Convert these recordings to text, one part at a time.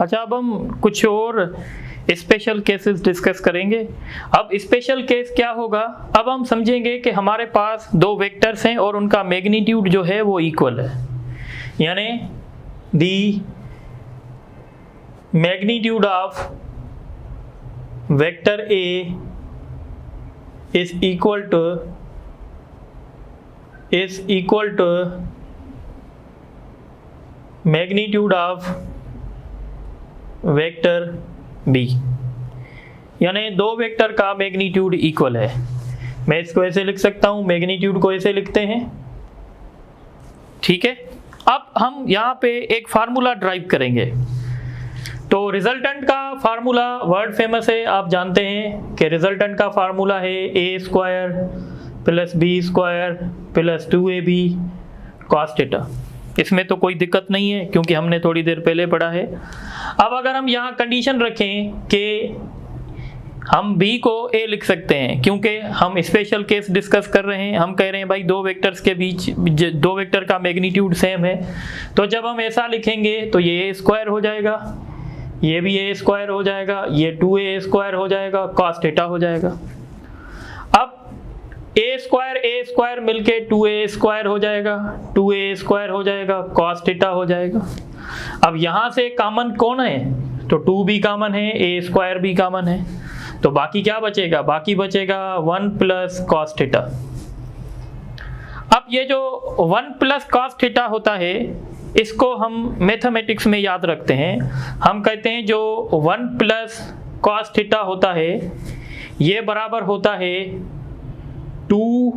अच्छा, अब हम कुछ और स्पेशल केसेस डिस्कस करेंगे। अब स्पेशल केस क्या होगा, अब हम समझेंगे कि हमारे पास दो वेक्टर्स हैं और उनका मैग्नीट्यूड जो है वो इक्वल है, यानी the magnitude of vector A is equal to magnitude of vector B, यानी दो वेक्टर का मैग्नीट्यूड इक्वल है। मैं इसको ऐसे लिख सकता हूं, मैग्नीट्यूड को ऐसे लिखते हैं, ठीक है। अब हम यहाँ पे एक फार्मूला ड्राइव करेंगे। तो रिजल्टेंट का फार्मूला वर्ड फेमस है, आप जानते हैं कि रिजल्टेंट का फार्मूला है A square plus B square plus 2ab cos theta. इसमें तो कोई दिक्कत नहीं है क्योंकि हमने थोड़ी देर पहले पढ़ा है। अब अगर हम यहाँ कंडीशन रखें कि हम b को a लिख सकते हैं, क्योंकि हम स्पेशल केस डिस्कस कर रहे हैं, हम कह रहे हैं भाई दो वेक्टर्स के बीच दो वेक्टर का मैग्नीट्यूड सेम है, तो जब हम ऐसा लिखेंगे तो ये a स्क्वायर हो जाएगा, ये भी a स्क्वायर हो जाएगा, ये 2a स्क्वायर हो जाएगा, cos थीटा हो जाएगा। अब a स्क्वायर मिलके 2a स्क्वायर हो जाएगा, 2a स्क्वायर हो जाएगा, cos थीटा हो जाएगा। अब यहाँ से कॉमन कौन है, तो 2 भी कॉमन है, a स्क्वायर भी कॉमन है, तो बाकी क्या बचेगा, बाकी बचेगा 1 प्लस cos थीटा। अब ये जो 1 प्लस cos थीटा होता है, इसको हम मैथमेटिक्स में याद रखते हैं। हम कहते हैं जो 1 प्लस cos थीटा होता है ये बराबर होता है 2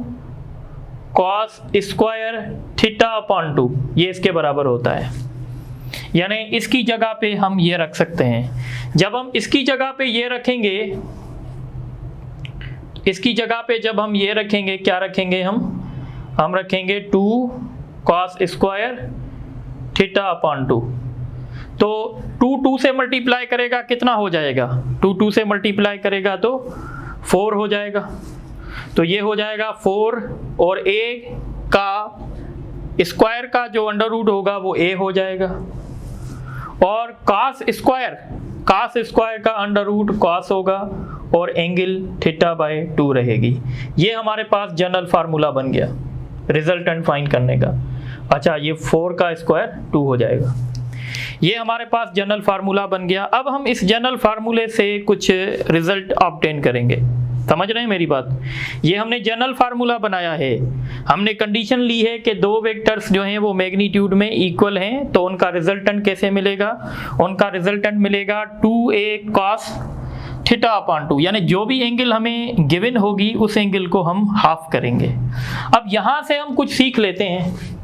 cos स्क्वायर थीटा अपॉन 2, ये इसके बराबर होता है। यानी इसकी जगह पे हम ये रख सकते हैं। जब हम इसकी जगह पे ये रखेंगे, इसकी जगह पे जब हम ये रखेंगे, क्या रखेंगे हम रखेंगे 2 cos स्क्वायर थीटा अपॉन 2। तो 2 से मल्टीप्लाई करेगा कितना हो जाएगा, 2 से मल्टीप्लाई करेगा तो 4 हो जाएगा, तो ये हो जाएगा 4, और a का स्क्वायर का जो अंडर रूट होगा वो a हो जाएगा, और cos स्क्वायर का अंडर रूट cos होगा, और एंगल थीटा बाय 2 रहेगी। ये हमारे पास जनरल फार्मूला बन गया रिजल्टेंट फाइंड करने का। अच्छा, ये 4 का स्क्वायर 2 हो जाएगा, ये हमारे पास जनरल फार्मूला बन गया। अब हम इस जनरल फार्मूले से कुछ रिजल्ट ऑब्टेन करेंगे, समझ रहे हैं मेरी बात। ये हमने जनरल फार्मूला बनाया है, हमने कंडीशन ली है कि दो वेक्टर्स जो हैं वो मैग्नीट्यूड में इक्वल हैं, तो उनका रिजल्टेंट कैसे मिलेगा, उनका रिजल्टेंट मिलेगा 2a cos थीटा अपॉन 2, यानी जो भी एंगल हमें गिवन होगी उस एंगल को हम हाफ करेंगे। अब यहाँ से हम कुछ सीख लेते हैं।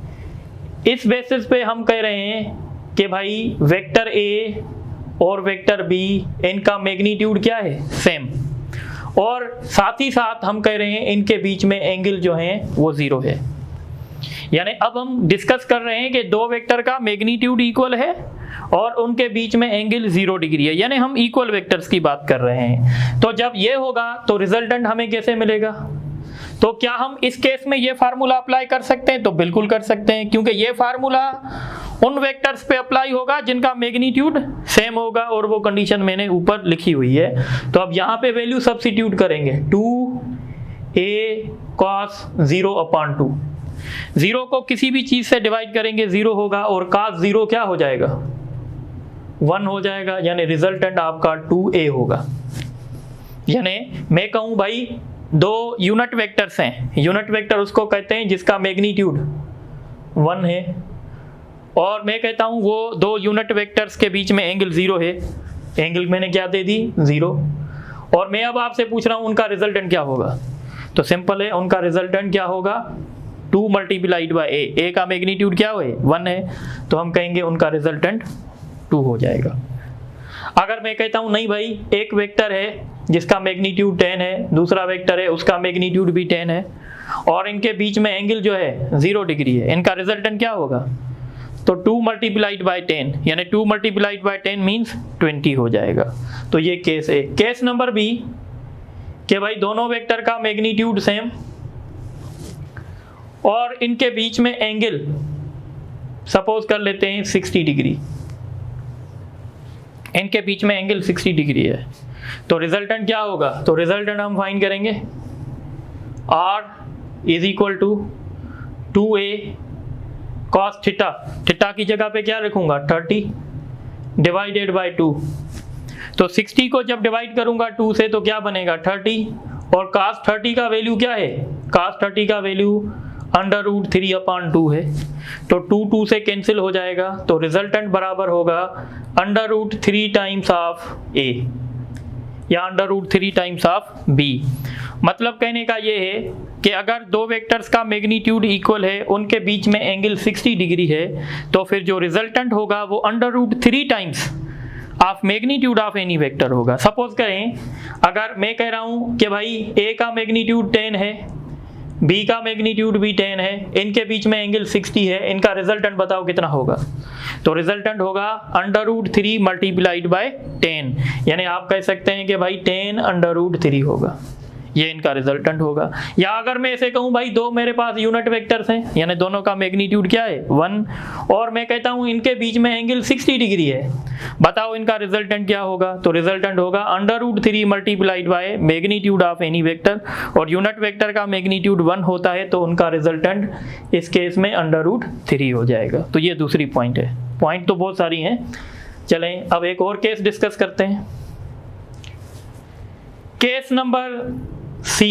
इस बेसिस पे हम कह रहे हैं कि भाई वेक्टर a और वेक्टर b इनका मैग्नीट्यूड क्या है, सेम, और साथ ही साथ हम कह रहे हैं इनके बीच में एंगल जो है वो 0 है। यानी अब हम डिस्कस कर रहे हैं कि दो वेक्टर का मैग्नीट्यूड इक्वल है और उनके बीच में एंगल 0 डिग्री है, यानी हम इक्वल वेक्टर्स की बात कर रहे हैं। तो जब ये होगा तो रिजल्टेंट हमें कैसे मिलेगा, तो क्या हम इस केस में ये फार्मूला अप्लाई कर सकते हैं, तो बिल्कुल कर सकते हैं, क्योंकि ये फार्मूला उन वेक्टर्स पे अप्लाई होगा जिनका मैग्नीट्यूड सेम होगा, और वो कंडीशन मैंने ऊपर लिखी हुई है। तो अब यहाँ पे वैल्यू सब्स्टिट्यूट करेंगे, 2a cos 0 अपॉन 2, 0 को किसी भी चीज से डिवाइड करेंगे 0 होगा, और cos 0 क्या हो जाएगा, 1 हो जाएगा, यानी रिजल्टेंट आपका 2a होगा। यानी मैं कहूँ भाई दो यूनिट वेक्टर्स हैं, यूनिट वेक्टर उसको कहते हैं जिसका मैग्नीट्यूड 1 है, और मैं कहता हूं वो दो यूनिट वेक्टर्स के बीच में एंगल 0 है, एंगल मैंने क्या दे दी 0, और मैं अब आपसे पूछ रहा हूं उनका रिजल्टेंट क्या होगा, तो सिंपल है, उनका रिजल्टेंट क्या होगा 2 मल्टीप्लाइड बाय a का मैग्नीट्यूड क्या है 1 है, तो हम कहेंगे उनका रिजल्टेंट 2 हो जाएगा। अगर मैं कहता हूं नहीं भाई एक वेक्टर है जिसका मैग्नीट्यूड 10 है, दूसरा वेक्टर है उसका मैग्नीट्यूड भी 10 है, और इनके बीच में एंगल जो है 0 डिग्री है, इनका रिजल्टेंट क्या होगा, तो 2 मल्टीप्लाइड बाय 10, यानी 2 मल्टीप्लाइड बाय 10 मीन्स 20 हो जाएगा। तो ये केस है। केस नंबर बी कि भाई दोनों वेक्टर का मैग्नीट्यूड सेम और इनके बीच में एंगल सपोज कर लेते हैं 60 डिग्री, इनके बीच में एंगल 60 डिग्री है, तो रिजल्टेंट क्या होगा? तो रिजल्टेंट हम फाइंड करेंगे R is equal to 2a cos theta, theta की जगह पे क्या रखूंगा 30 डिवाइडेड बाय 2। तो 60 को जब डिवाइड करूंगा 2 से तो क्या बनेगा 30, और cos 30 का वैल्यू क्या है? cos 30 का वैल्यू √3/2 है, तो 2 से कैंसिल हो जाएगा, तो रिजल्टेंट बराबर होगा √3 टाइम्स ऑफ a या √3 टाइम्स ऑफ b। मतलब कहने का ये है कि अगर दो वेक्टर्स का मैग्नीट्यूड इक्वल है, उनके बीच में एंगल 60 डिग्री है, तो फिर जो रिजल्टेंट होगा वो √3 times of magnitude of any vector होगा। सपोज करें अगर मैं कह रहा हूं कि भाई a का मैग्नीट्यूड 10 है, b का मैग्नीट्यूड भी 10 है, इनके बीच में एंगल 60 है, इनका रिजल्टेंट बताओ कितना होगा? तो रिजल्टेंट होगा √3 मल्टीप्लाइड बाय 10, यानी आप कह सकते हैं कि भाई 10 √3 होगा, ये इनका रिजल्टेंट होगा। या अगर मैं ऐसे कहूं भाई दो मेरे पास यूनिट वेक्टर्स हैं, यानी दोनों का मैग्नीट्यूड क्या है 1, और मैं कहता हूं इनके बीच में एंगल 60 डिग्री है, बताओ इनका रिजल्टेंट क्या होगा? तो रिजल्टेंट होगा √3 multiplied by magnitude of any vector, और यूनिट वेक्टर का मैग्नीट्यूड 1 होता है तो उनका रिजल्टेंट इस केस में √3 हो जाएगा। तो ये दूसरी पॉइंट है। पॉइंट तो बहुत सारी हैं, चलें अब एक और केस डिस्कस करते हैं। Case number C।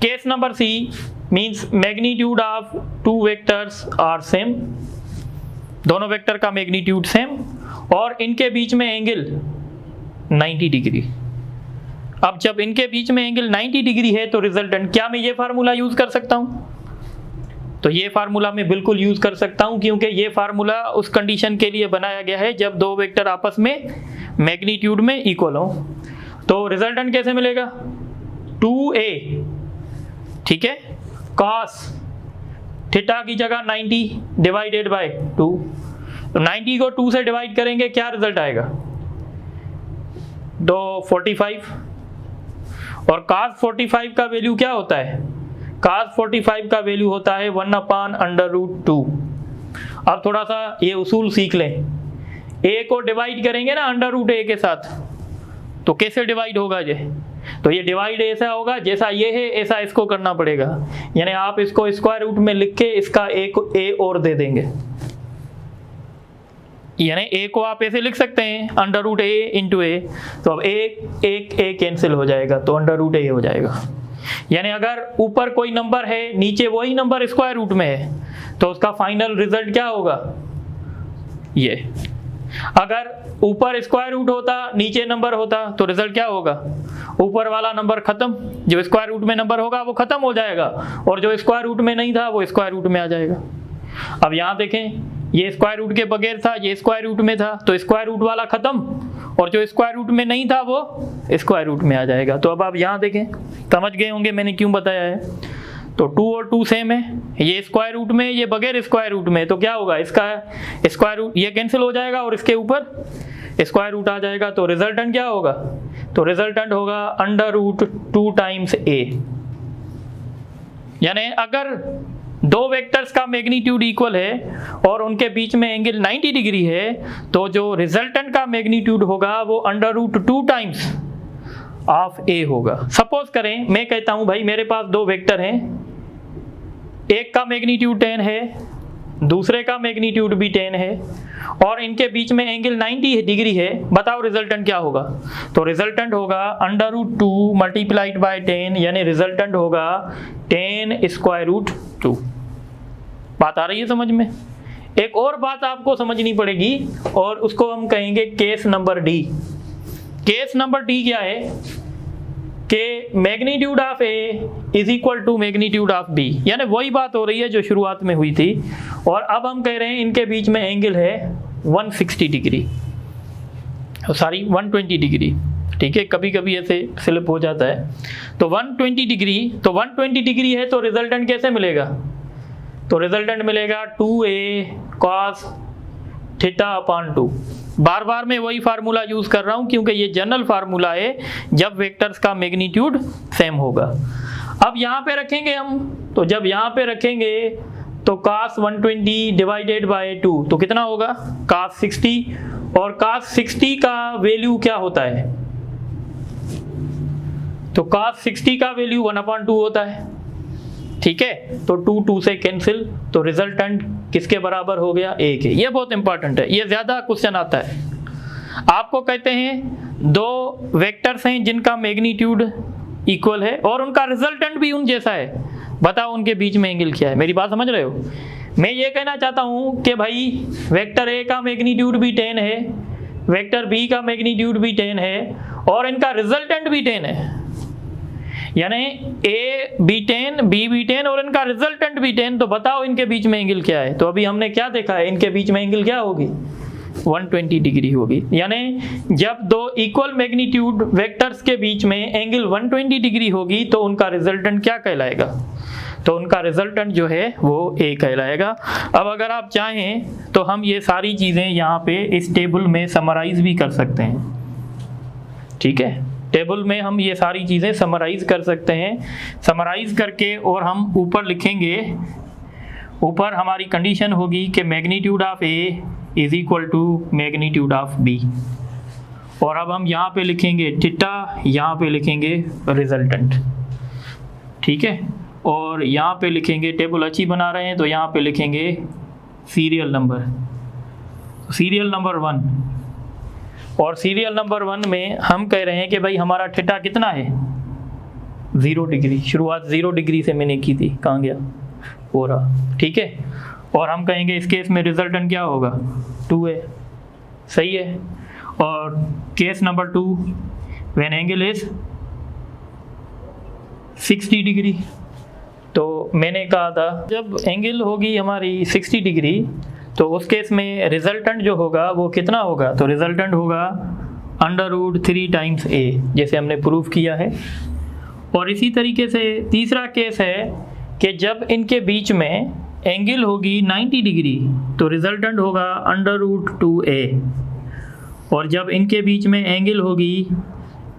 Case number C means magnitude of two vectors are same, दोनों वेक्टर का मैग्नीट्यूड सेम और इनके बीच में एंगल 90 डिग्री। अब जब इनके बीच में एंगल 90 डिग्री है तो रिजल्टेंट, क्या मैं ये फार्मूला यूज कर सकता हूं? तो ये फार्मूला मैं बिल्कुल यूज कर सकता हूं, क्योंकि ये फार्मूला उस कंडीशन के लिए बनाया गया है जब दो वेक्टर आपस में मैग्नीट्यूड में इक्वल हो। तो रिजल्टेंट कैसे मिलेगा? 2a, ठीक है, cos थीटा की जगह 90 डिवाइडेड बाय 2, तो 90 को 2 से डिवाइड करेंगे, क्या रिजल्ट आएगा? तो 45, और cos 45 का वैल्यू क्या होता है? cos 45 का वैल्यू होता है 1/√2। अब थोड़ा सा ये उसूल सीख लें, a को डिवाइड करेंगे ना √a के साथ, तो कैसे डिवाइड होगा ये? तो ये डिवाइड ऐसा होगा जैसा ये है ऐसा इसको करना पड़ेगा, यानी आप इसको स्क्वायर रूट में लिख के इसका a और दे देंगे, यानी a को आप ऐसे लिख सकते हैं √a इंटू a, तो अब a कैंसिल हो जाएगा तो √a हो जाएगा। यानी अगर ऊपर कोई नंबर है नीचे वही नंबर स्क्वायर रूट में है तो उसका फाइनल रिजल्ट क्या होगा? ये। अगर ऊपर स्क्वायर रूट होता नीचे नंबर होता तो रिजल्ट क्या होगा? ऊपर वाला नंबर खत्म, जो स्क्वायर रूट में नंबर होगा वो खत्म हो जाएगा, और जो स्क्वायर रूट में नहीं था वो स्क्वायर रूट में आ जाएगा। अब यहाँ देखें, ये स्क्वायर रूट के बगैर था, ये स्क्वायर रूट में था, तो स्क्वायर रूट वाला खत्म, और जो स्क्वायर रूट में नहीं था वो स्क्वायर रूट में आ जाएगा। तो अब आप यहाँ देखें, समझ गए होंगे मैंने क्यों बताया है। तो 2 और 2 सेम है, ये स्क्वायर रूट में, ये बगैर स्क्वायर रूट में, तो क्या होगा? इसका स्क्वायर रूट ये कैंसिल हो जाएगा और इसके ऊपर स्क्वायर रूट आ जाएगा, तो रिजल्टेंट क्या होगा? तो रिजल्टेंट होगा √2 टाइम्स a। यानी अगर दो वेक्टर्स का मैग्नीट्यूड इक्वल है और उनके बीच में एंगल 90 डिग्री है, तो जो रिजल्टेंट का मैग्नीट्यूड होगा वो √2 टाइम्स ऑफ a होगा। सपोज करें मैं कहता हूं भाई मेरे पास दो वेक्टर हैं, एक का मैग्नीट्यूड 10 है, दूसरे का मैग्नीट्यूड भी 10 है, और इनके बीच में एंगल 90 डिग्री है, बताओ रिजल्टेंट क्या होगा? तो रिजल्टेंट होगा √2 मल्टीप्लाइड बाय 10, यानी रिजल्टेंट होगा 10√2। बात आ रही है समझ में? एक और बात आपको समझनी पड़ेगी और उसको हम कहेंगे case number D. Case number D क्या है कि magnitude of A is equal to magnitude of B, यानी वही बात हो रही है जो शुरुआत में हुई थी, और अब हम कह रहे हैं इनके बीच में एंगल है 160 डिग्री, सॉरी 120 डिग्री, ठीक है, कभी कभी ऐसे स्लिप हो जाता है। तो 120 डिग्री, तो 120 डिग्री है तो रिजल्टेंट कैसे मिलेगा? तो रिजल्टेंट मिलेगा 2a cos θ/2। बार बार मैं वही फार्मूला यूज कर रहा हूं क्योंकि ये जनरल फार्मूला है जब वेक्टर्स का मैग्नीट्यूड सेम होगा। अब यहाँ पे रखेंगे हम, तो जब यहाँ पे रखेंगे तो cos 120 डिवाइडेड बाय 2, तो कितना होगा? cos 60 और cos 60 का वैल्यू क्या होता है? तो cos 60 का वैल्यू 1/2 होता है, ठीक है। तो 2 से कैंसिल, तो रिजल्टेंट किसके बराबर हो गया? 1 है। ये बहुत इंपॉर्टेंट है, ये ज्यादा क्वेश्चन आता है। आपको कहते हैं दो वेक्टर्स हैं जिनका मैग्नीट्यूड इक्वल है और उनका रिजल्टेंट भी उन जैसा है, बताओ उनके बीच में एंगल क्या है? मेरी बात समझ रहे हो? मैं ये कहना चाहता हूं कि भाई वेक्टर ए का मैग्नीट्यूड भी 10 है, वेक्टर बी का मैग्नीट्यूड भी 10 है और इनका रिजल्टेंट भी 10 है, यानी ए भी 10 बी भी 10 और इनका रिजल्टेंट भी 10। तो बताओ इनके बीच में एंगल क्या है? तो अभी हमने क्या देखा है, इनके बीच में एंगल क्या होगी? 120 डिग्री होगी। यानी जब दो इक्वल मैग्नीट्यूड वेक्टर्स के बीच में एंगल 120 डिग्री होगी तो उनका रिजल्टेंट क्या कहलाएगा? तो उनका रिजल्टेंट जो है वो ए कहलाएगा। अब अगर आप चाहें तो हम ये सारी चीज़ें यहाँ पे इस टेबल में समराइज भी कर सकते हैं, ठीक है। टेबल में हम ये सारी चीज़ें समराइज कर सकते हैं, समराइज करके और हम ऊपर लिखेंगे, ऊपर हमारी कंडीशन होगी कि magnitude of A is equal to magnitude of B, और अब हम यहाँ पे लिखेंगे थीटा, यहाँ पे लिखेंगे रिजल्टेंट, ठीक है। और यहाँ पे लिखेंगे, टेबल अच्छी बना रहे हैं तो यहाँ पे लिखेंगे सीरियल नंबर, सीरियल नंबर 1, और सीरियल नंबर 1 में हम कह रहे हैं कि भाई हमारा थीटा कितना है? 0 डिग्री। शुरुआत 0 डिग्री से मैंने की थी, कहाँ गया? हो रहा, ठीक है। और हम कहेंगे इस केस में रिजल्टेंट क्या होगा? 2 है, सही है। और case number 2 when angle is 60 degree, तो मैंने कहा था जब एंगल होगी हमारी 60 डिग्री तो उस केस में रिजल्टेंट जो होगा वो कितना होगा? तो रिजल्टेंट होगा √3 टाइम्स a, जैसे हमने प्रूफ किया है। और इसी तरीके से तीसरा केस है कि जब इनके बीच में एंगल होगी 90 डिग्री तो रिजल्टेंट होगा √2a, और जब इनके बीच में एंगल होगी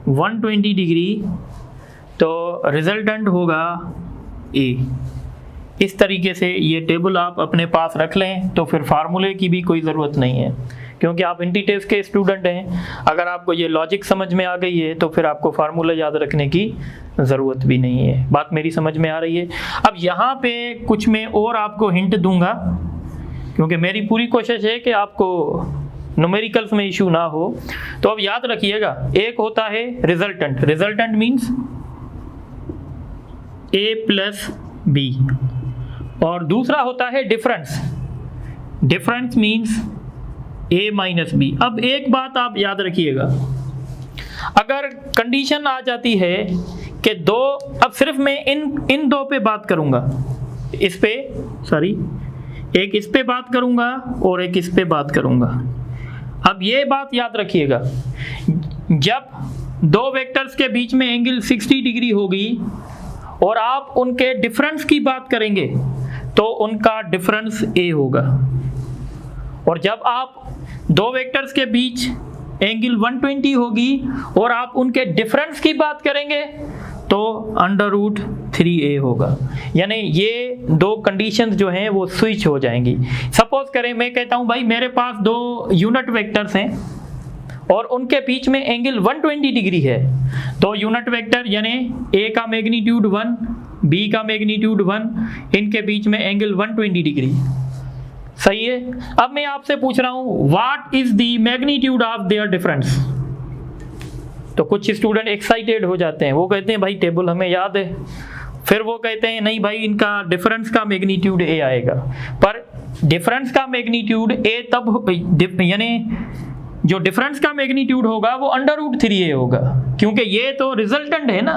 120 डिग्री तो रिजल्टेंट होगा a। इस तरीके से ये टेबल आप अपने पास रख लें तो फिर फार्मूले की भी कोई ज़रूरत नहीं है, क्योंकि आप इंटीटेस के स्टूडेंट हैं। अगर आपको ये लॉजिक समझ में आ गई है तो फिर आपको फार्मूला याद रखने की ज़रूरत भी नहीं है। बात मेरी समझ में आ रही है? अब यहाँ पे कुछ मैं और आपको हिंट दूंगा, क्योंकि मेरी पूरी कोशिश है कि आपको न्यूमेरिकल्स में इशू ना हो। तो अब याद रखिएगा, एक होता है resultant, resultant means a plus b, और दूसरा होता है difference, difference means a minus b। अब एक बात आप याद रखिएगा, अगर कंडीशन आ जाती है कि दो, अब सिर्फ मैं इन दो पे बात करूंगा, इस पे सॉरी एक इस पे बात करूंगा और एक इस पे बात करूंगा। अब ये बात याद रखिएगा, जब दो वेक्टर्स के बीच में एंगल 60 डिग्री होगी और आप उनके डिफरेंस की बात करेंगे तो उनका डिफरेंस a होगा, और जब आप दो वेक्टर्स के बीच एंगल 120 होगी और आप उनके डिफरेंस की बात करेंगे तो √3a होगा। यानी ये दो कंडीशंस जो हैं वो स्विच हो जाएंगी। सपोज करें मैं कहता हूं भाई मेरे पास दो यूनिट वेक्टर्स हैं और उनके बीच में एंगल 120 डिग्री है, तो यूनिट वेक्टर यानी a का मैग्नीट्यूड 1, b का मैग्नीट्यूड 1, इनके बीच में एंगल 120 डिग्री, सही है। अब मैं आपसे पूछ रहा हूं what is the magnitude of their difference? तो कुछ स्टूडेंट एक्साइटेड हो जाते हैं, वो कहते हैं भाई टेबल हमें याद है, फिर वो कहते हैं नहीं भाई इनका डिफरेंस का मैग्नीट्यूड a आएगा। पर डिफरेंस का मैग्नीट्यूड a तब, यानी जो डिफरेंस का मैग्नीट्यूड होगा वो √3a होगा, क्योंकि ये तो रिजल्टेंट है ना,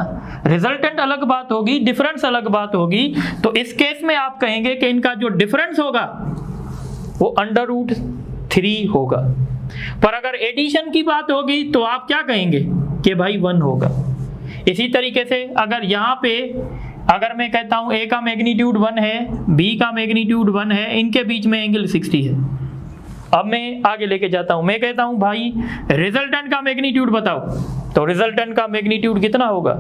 रिजल्टेंट अलग बात होगी, डिफरेंस अलग बात होगी। तो इस केस में आप कहेंगे कि इनका जो डिफरेंस होगा वो √3 होगा। पर अगर एडिशन की बात होगी तो आप क्या कहेंगे कि भाई 1 होगा। इसी तरीके से अगर यहाँ पे अगर मैं कहता हूँ a का मैग्नीट्यूड 1 है, b का मैग्नीट्यूड 1 है, इनके बीच में एंगल 60 है। अब मैं आगे लेके जाता हूं, मैं कहता हूं भाई रिजल्टेंट का मैग्नीट्यूड बताओ, तो रिजल्टेंट का मैग्नीट्यूड कितना होगा?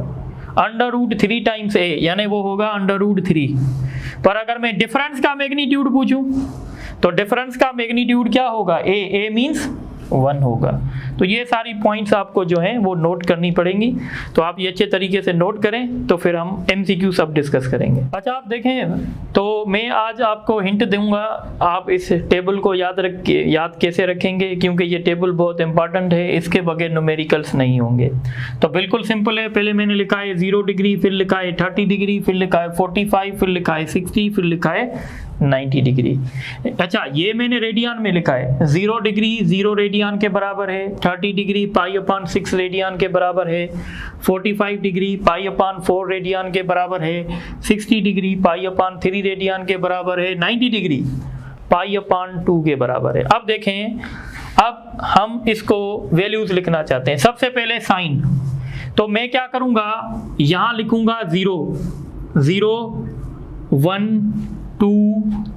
√3 टाइम्स a, यानी वो होगा √3। पर अगर मैं डिफरेंस का मैग्नीट्यूड पूछूं तो डिफरेंस का मैग्नीट्यूड क्या होगा? a मींस 1 होगा। तो ये सारी पॉइंट्स आपको जो हैं वो नोट करनी पड़ेंगी, तो आप ये अच्छे तरीके से नोट करें, तो फिर हम MCQ सब डिस्कस करेंगे। अच्छा आप देखें, तो मैं आज आपको हिंट दूंगा, आप इस टेबल को याद कैसे रखेंगे, क्योंकि ये टेबल बहुत इंपॉर्टेंट है, इसके बगैर न्यूमेरिकल्स नहीं होंगे। तो बिल्कुल सिंपल है, पहले मैंने लिखा है 0 डिग्री, फिर लिखा है 30 डिग्री, फिर लिखा है 45, फिर लिखा है 60, फिर लिखा है 90 डिग्री। अच्छा ये मैंने रेडियन में लिखा है, 0 डिग्री 0 रेडियन के बराबर है, 30 डिग्री π/6 रेडियन के बराबर है, 45 डिग्री π/4 रेडियन के बराबर है, 60 डिग्री π/3 रेडियन के बराबर है, 90 डिग्री π/2 के बराबर है। अब देखें, अब हम इसको वैल्यूज लिखना चाहते हैं। सबसे पहले साइन, तो मैं क्या करूंगा, यहां लिखूंगा 0 0 1 2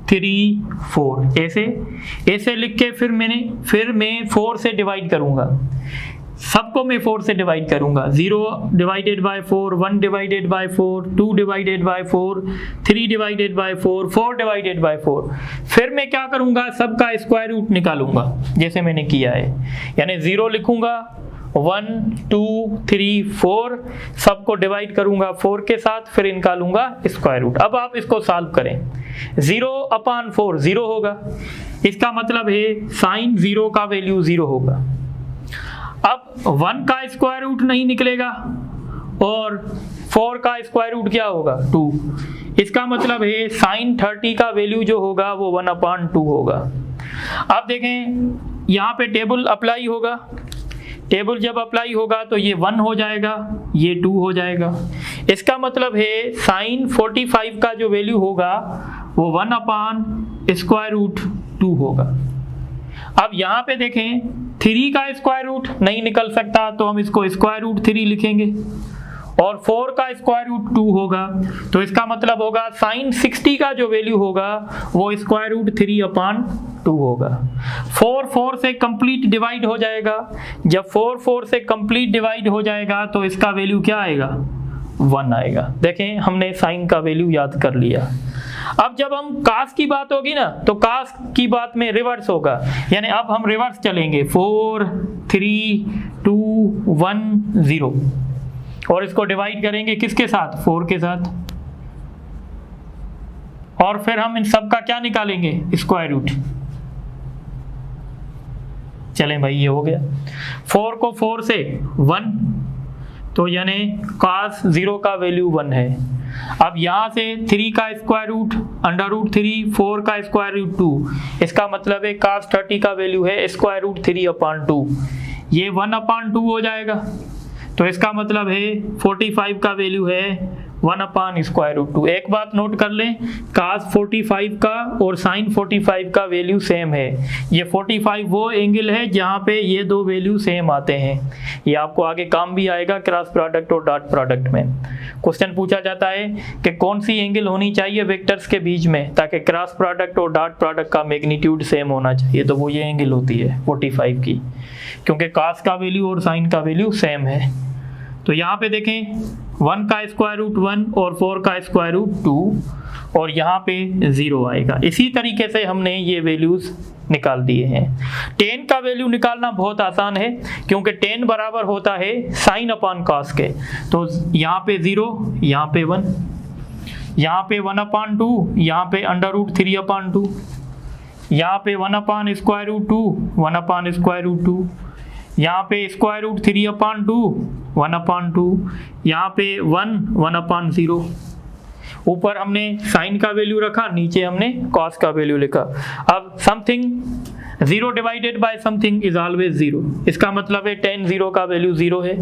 3 4, ऐसे लिख के फिर मैं 4 से डिवाइड करूंगा, सबको मैं 4 से डिवाइड करूंगा। 0 divided by 4, 1 divided by 4, 2 divided by 4, 3 divided by 4, 4 divided by 4। फिर मैं क्या करूंगा, सबका स्क्वायर रूट निकालूंगा जैसे मैंने किया है, यानी 0 लिखूंगा, 1 2 3 4, सबको डिवाइड करूंगा 4 के साथ, फिर निकालूंगा स्क्वायर रूट। अब आप इसको सॉल्व करें, 0/4 0 होगा, इसका मतलब है साइन 0 का वैल्यू 0 होगा। अब 1 का स्क्वायर रूट नहीं निकलेगा और 4 का स्क्वायर रूट क्या होगा 2, इसका मतलब है साइन 30 का वैल्यू जो होगा वो 1/2 होगा। अब देखें यहाँ पे टेबल अप्लाई होगा, टेबल जब अप्लाई होगा तो ये 1 हो जाएगा, ये 2 हो जाएगा, इसका मतलब है साइन 45 का जो वैल्यू होगा वो 1/√2 होगा। अब यहाँ पे देखें 3 का स्क्वायर रूट नहीं निकल सकता, तो हम इसको √3 लिखेंगे, और 4 का स्क्वायर रूट 2 होगा, तो इसका मतलब होगा साइन 60 का जो वैल्यू होगा वो √3/2 होगा। 4 से कंप्लीट डिवाइड हो जाएगा, जब 4 से कंप्लीट डिवाइड हो जाएगा तो इसका वैल्यू क्या आएगा 1 आएगा। देखें हमने साइन का वैल्यू याद कर लिया। अब जब हम कास की बात होगी ना, तो कास की बात में रिवर्स होगा, यानी अब हम रिवर्स चलेंगे, 4 3 2 1 0, और इसको डिवाइड करेंगे किसके साथ, 4 के साथ, और फिर हम इन सब का क्या निकालेंगे स्क्वायर रूट। चलें भाई, ये हो गया, 4 को 4 से 1, तो यानी cos 0 का वैल्यू 1 है। अब यहाँ से 3 का स्क्वायर रूट √3, 4 का स्क्वायर रूट 2, इसका मतलब है cos 30 का वैल्यू है √3/2, ये 1/2 हो जाएगा, तो इसका मतलब है 45 का वैल्यू है 1/√2। एक बात नोट कर लें, cos 45 का और sin 45 का वैल्यू सेम है। ये 45 वो एंगल है जहाँ पे ये दो वैल्यू सेम आते हैं, ये आपको आगे काम भी आएगा क्रॉस प्रोडक्ट और डॉट प्रोडक्ट में। क्वेश्चन पूछा जाता है कि कौन सी एंगल होनी चाहिए वेक्टर्स के बीच में ताकि क्रॉस प्रोडक्ट और डॉट प्रोडक्ट का मैग्नीट्यूड सेम होना चाहिए, तो वो ये एंगल होती है 45 की, क्योंकि cos का वैल्यू और sin का वैल्यू सेम है। तो यहाँ पे देखें 1 का स्क्वायर रूट 1 और 4 का स्क्वायर रूट 2, और यहाँ पे 0 आएगा। इसी तरीके से हमने ये वैल्यूज निकाल दिए हैं। tan का वैल्यू निकालना बहुत आसान है, क्योंकि tan बराबर होता है sin/cos के, तो यहाँ पे 0, यहाँ पे 1, यहाँ पे 1/2, यहाँ पे √3/2, यहाँ पे 1/√2, 1/√2, यहाँ पे √3/2, 1/2, यहाँ पे 1/0। ऊपर हमने साइन का वैल्यू रखा, नीचे हमने कॉस का वैल्यू लिखा। अब something 0 divided by something is always 0, इसका मतलब है tan 0 का वैल्यू 0 है।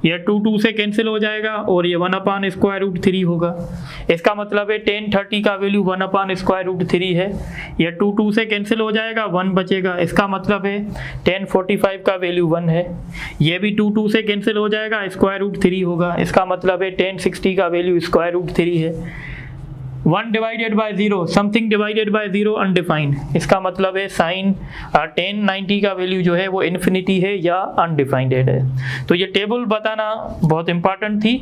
यह 2 से कैंसिल हो जाएगा और ये 1/√3 होगा। इसका मतलब है tan 30 का वैल्यू 1/√3 है। यह 2 से कैंसिल हो जाएगा, 1 बचेगा। इसका मतलब है tan 45 का वैल्यू 1 है। यह भी 2 से कैंसिल हो जाएगा, √3 होगा। इसका मतलब है tan 60 का वैल्यू √3 है। 1 divided by 0, something divided by 0 undefined, इसका मतलब है साइन tan 90 का वैल्यू जो है वो इन्फिनिटी है या अनडिफाइंडेड है। तो ये टेबल बताना बहुत इंपॉर्टेंट थी।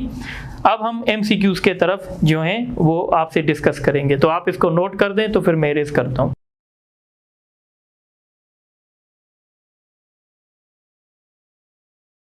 अब हम MCQs के तरफ जो हैं वो आपसे डिस्कस करेंगे, तो आप इसको नोट कर दें तो फिर मैं इरेज करता हूँ।